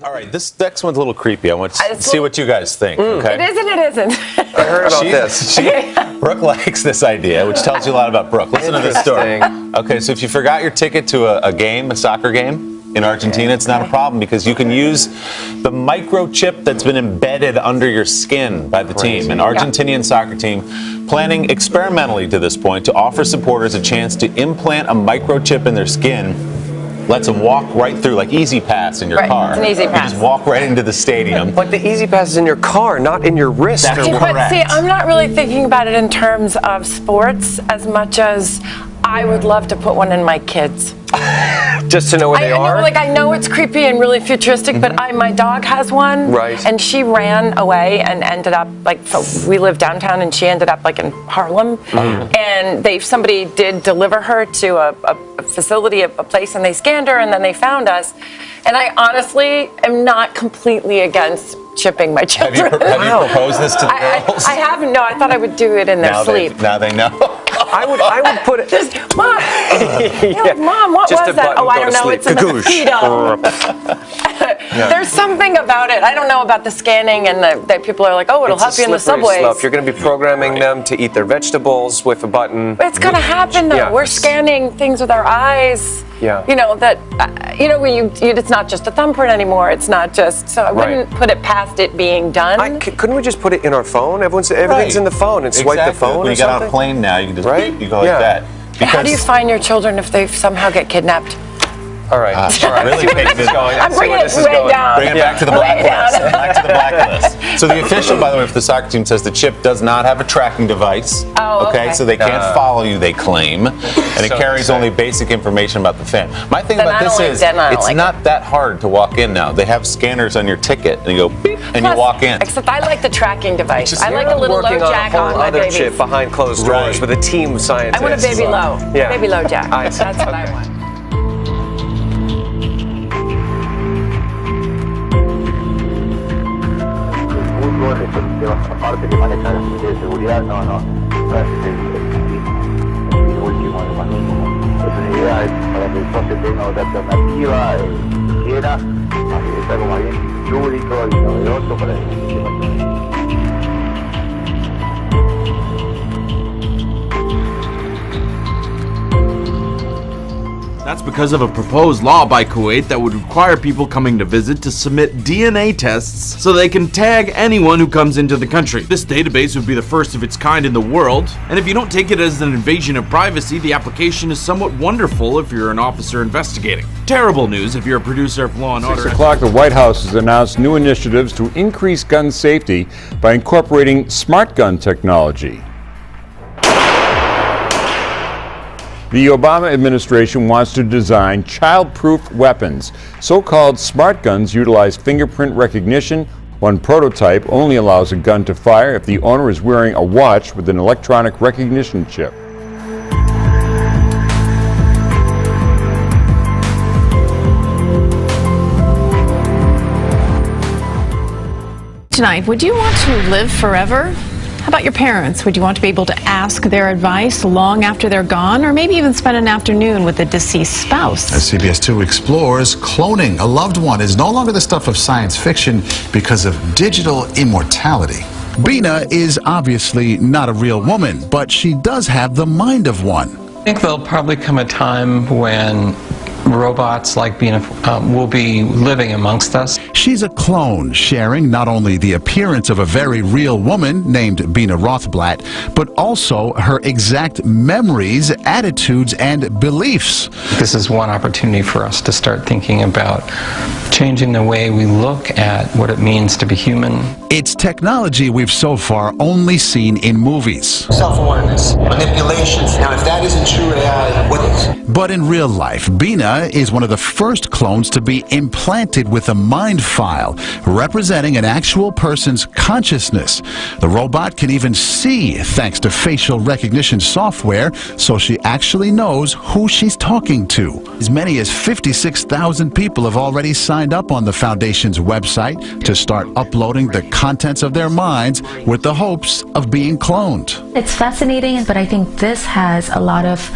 All right, this next one's a little creepy. I want to see what you guys think. Okay? It isn't. I heard about this. Brooke likes this idea, which tells you a lot about Brooke. Listen to this story. Okay, so if you forgot your ticket to a soccer game in Argentina, it's not a problem because you can use the microchip that's been embedded under your skin by the team. An Argentinian soccer team planning experimentally to this point to offer supporters a chance to implant a microchip in their skin. Lets them walk right through, like Easy Pass in your car. It's an Easy Pass. You just walk right into the stadium. But the Easy Pass is in your car, not in your wrist. That's correct. But see, I'm not really thinking about it in terms of sports as much as I would love to put one in my kids. Just to know where they are? I know it's creepy and really futuristic, but my dog has one. Right. And she ran away and ended up, we live downtown, and she ended up, in Harlem. And somebody did deliver her to a facility, a place, and they scanned her, and then they found us. And I honestly am not completely against chipping my children. Have you proposed this to the girls? I haven't. No, I thought I would do it in their sleep. Now they know. I would put it. Mom, Mom, what Just was that? Oh, I don't know. It's a mosquito. There's something about it. I don't know about the scanning and that people are like, oh, it'll help you in the subways. You're going to be programming them to eat their vegetables with a button. It's going to happen though. We're scanning things with our eyes. Yeah. It's not just a thumbprint anymore. It's not just. So I wouldn't put it past it being done. Couldn't we just put it in our phone? Everything's in the phone. And swipe the phone. When you get on a plane now, you can just beep, you go like that. How do you find your children if they somehow get kidnapped? All right. Really taking this going. I'm bringing it way down. Bring it back to the blacklist. Back to the blacklist. So the official, by the way, for the soccer team says the chip does not have a tracking device. Oh, okay. So they can't follow you, they claim. And it carries only basic information about the fan. My thing about this is, it's not that hard to walk in now. They have scanners on your ticket, and you go beep, and you walk in. Except I like the tracking device. I like a little low jack on my baby. Chip behind closed doors with a team of scientists. I want a baby low. Yeah. Baby low jack. That's what I want. Aparte que maneja de seguridad, no es el último, es una idea para que el socio tenga otra alternativa, quiera, es algo más bien lúdico y novedoso para el sistema. That's because of a proposed law by Kuwait that would require people coming to visit to submit DNA tests so they can tag anyone who comes into the country. This database would be the first of its kind in the world, and if you don't take it as an invasion of privacy, the application is somewhat wonderful if you're an officer investigating. Terrible news if you're a producer of Law & Order. 6 o'clock, the White House has announced new initiatives to increase gun safety by incorporating smart gun technology. The Obama administration wants to design child-proof weapons. So-called smart guns utilize fingerprint recognition. One prototype only allows a gun to fire if the owner is wearing a watch with an electronic recognition chip. Tonight, would you want to live forever? How about your parents? Would you want to be able to ask their advice long after they're gone, or maybe even spend an afternoon with a deceased spouse? As CBS 2 explores, cloning a loved one is no longer the stuff of science fiction because of digital immortality. Bina is obviously not a real woman, but she does have the mind of one. I think there'll probably come a time when robots like Bina will be living amongst us. She's a clone, sharing not only the appearance of a very real woman named Bina Rothblatt, but also her exact memories, attitudes, and beliefs. This is one opportunity for us to start thinking about changing the way we look at what it means to be human. It's technology we've so far only seen in movies. Self-awareness, manipulation. Now, if that isn't true reality, what is? But in real life, Bina is one of the first clones to be implanted with a mind file representing an actual person's consciousness. The robot can even see thanks to facial recognition software, so she actually knows who she's talking to. As many as 56,000 people have already signed up on the Foundation's website to start uploading the contents of their minds with the hopes of being cloned. It's fascinating, but I think this has a lot of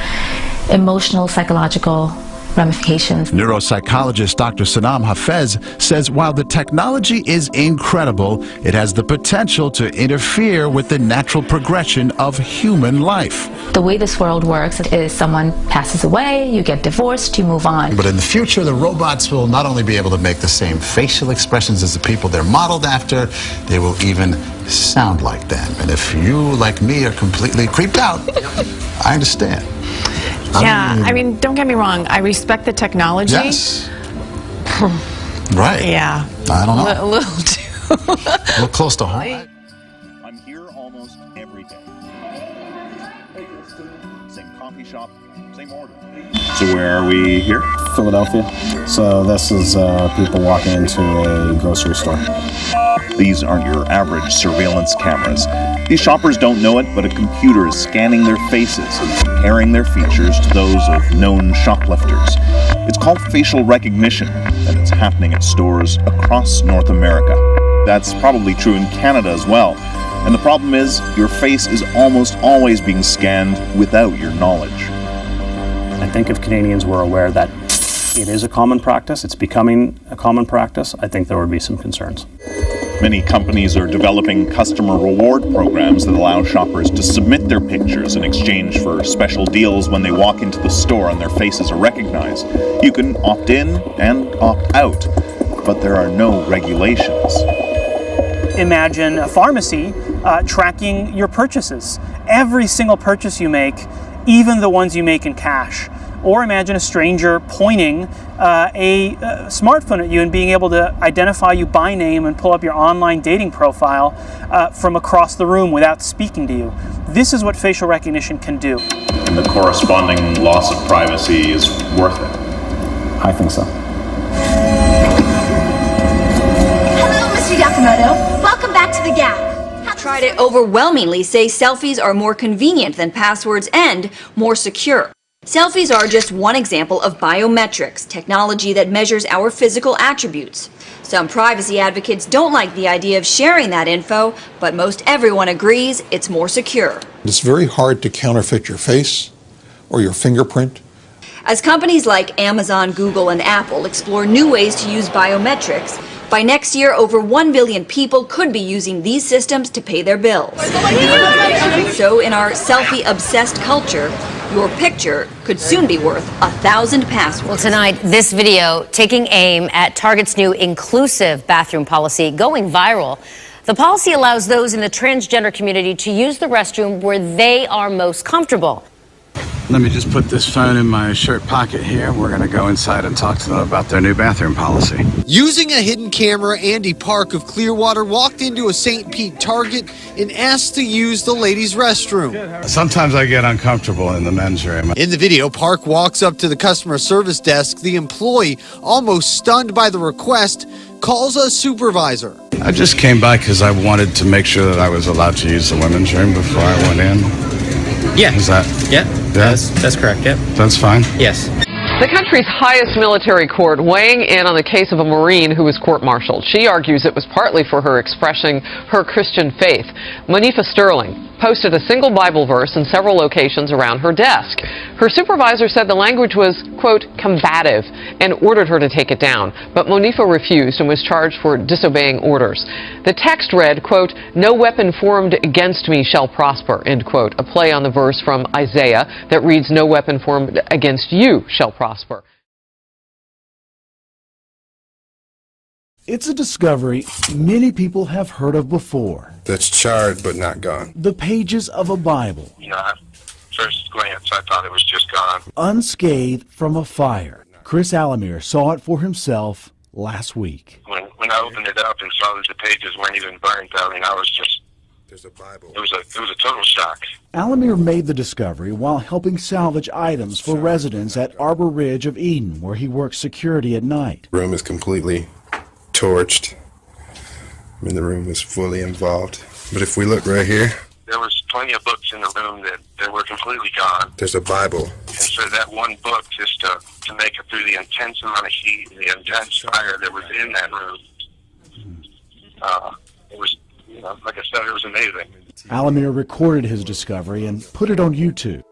emotional, psychological ramifications. Neuropsychologist Dr. Sanam Hafez says while the technology is incredible, it has the potential to interfere with the natural progression of human life. The way this world works is someone passes away, you get divorced, you move on. But in the future, the robots will not only be able to make the same facial expressions as the people they're modeled after, they will even sound like them. And if you, like me, are completely creeped out, I understand. Yeah, I mean, don't get me wrong. I respect the technology. Yes. Right. Yeah. I don't know. A little too. A little close to home. I'm here almost every day. Same coffee shop, same order. So where are we here? Philadelphia. So this is people walking into a grocery store. These aren't your average surveillance cameras. These shoppers don't know it, but a computer is scanning their faces and comparing their features to those of known shoplifters. It's called facial recognition, and it's happening at stores across North America. That's probably true in Canada as well. And the problem is, your face is almost always being scanned without your knowledge. I think if Canadians were aware that it is a common practice, it's becoming a common practice, I think there would be some concerns. Many companies are developing customer reward programs that allow shoppers to submit their pictures in exchange for special deals when they walk into the store and their faces are recognized. You can opt in and opt out, but there are no regulations. Imagine a pharmacy tracking your purchases. Every single purchase you make, even the ones you make in cash. Or imagine a stranger pointing a smartphone at you and being able to identify you by name and pull up your online dating profile from across the room without speaking to you. This is what facial recognition can do. And the corresponding loss of privacy is worth it. I think so. Hello, Mr. Yakamoto. Welcome back to the Gap. Try to overwhelmingly say selfies are more convenient than passwords and more secure. Selfies are just one example of biometrics, technology that measures our physical attributes. Some privacy advocates don't like the idea of sharing that info, but most everyone agrees it's more secure. It's very hard to counterfeit your face or your fingerprint. As companies like Amazon, Google, and Apple explore new ways to use biometrics, by next year, over 1 billion people could be using these systems to pay their bills. So in our selfie-obsessed culture, your picture could soon be worth 1,000 passwords. Well, tonight, this video taking aim at Target's new inclusive bathroom policy going viral. The policy allows those in the transgender community to use the restroom where they are most comfortable. Let me just put this phone in my shirt pocket here. We're going to go inside and talk to them about their new bathroom policy. Using a hidden camera, Andy Park of Clearwater walked into a St. Pete Target and asked to use the ladies' restroom. Sometimes I get uncomfortable in the men's room. In the video, Park walks up to the customer service desk. The employee, almost stunned by the request, calls a supervisor. I just came by because I wanted to make sure that I was allowed to use the women's room before I went in. Yeah. Is that? Yeah. That's correct. Yep. That's fine. Yes. The country's highest military court weighing in on the case of a Marine who was court-martialed. She argues it was partly for her expressing her Christian faith. Monifa Sterling posted a single Bible verse in several locations around her desk. Her supervisor said the language was, quote, combative, and ordered her to take it down. But Monifa refused and was charged for disobeying orders. The text read, quote, no weapon formed against me shall prosper, end quote, a play on the verse from Isaiah that reads, no weapon formed against you shall prosper. It's a discovery many people have heard of before. That's charred but not gone. The pages of a Bible. You know, at first glance, I thought it was just gone. Unscathed from a fire. Chris Alamir saw it for himself last week. When I opened it up and saw that the pages weren't even burnt, I mean, I was just... There's a Bible. It was a total shock. Alamir made the discovery while helping salvage items for residents at Arbor Ridge of Eden, where he works security at night. The room is completely torched. I mean, the room is fully involved. But if we look right here, There was plenty of books in the room that were completely gone. there's a Bible. And so that one book, just to make it through the intense amount of heat and the intense fire that was in that room, it was, you know, like I said, it was amazing. Alamir recorded his discovery and put it on YouTube.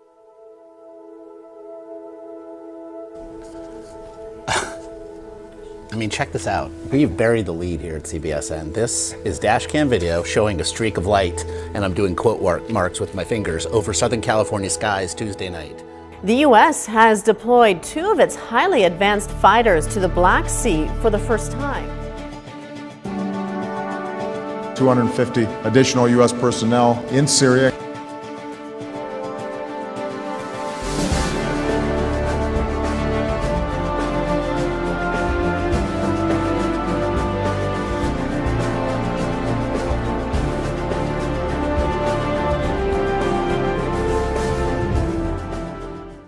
I mean, check this out. We've buried the lead here at CBSN. This is dash cam video showing a streak of light, and I'm doing quote marks with my fingers over Southern California skies Tuesday night. The U.S. has deployed 2 of its highly advanced fighters to the Black Sea for the first time. 250 additional U.S. personnel in Syria.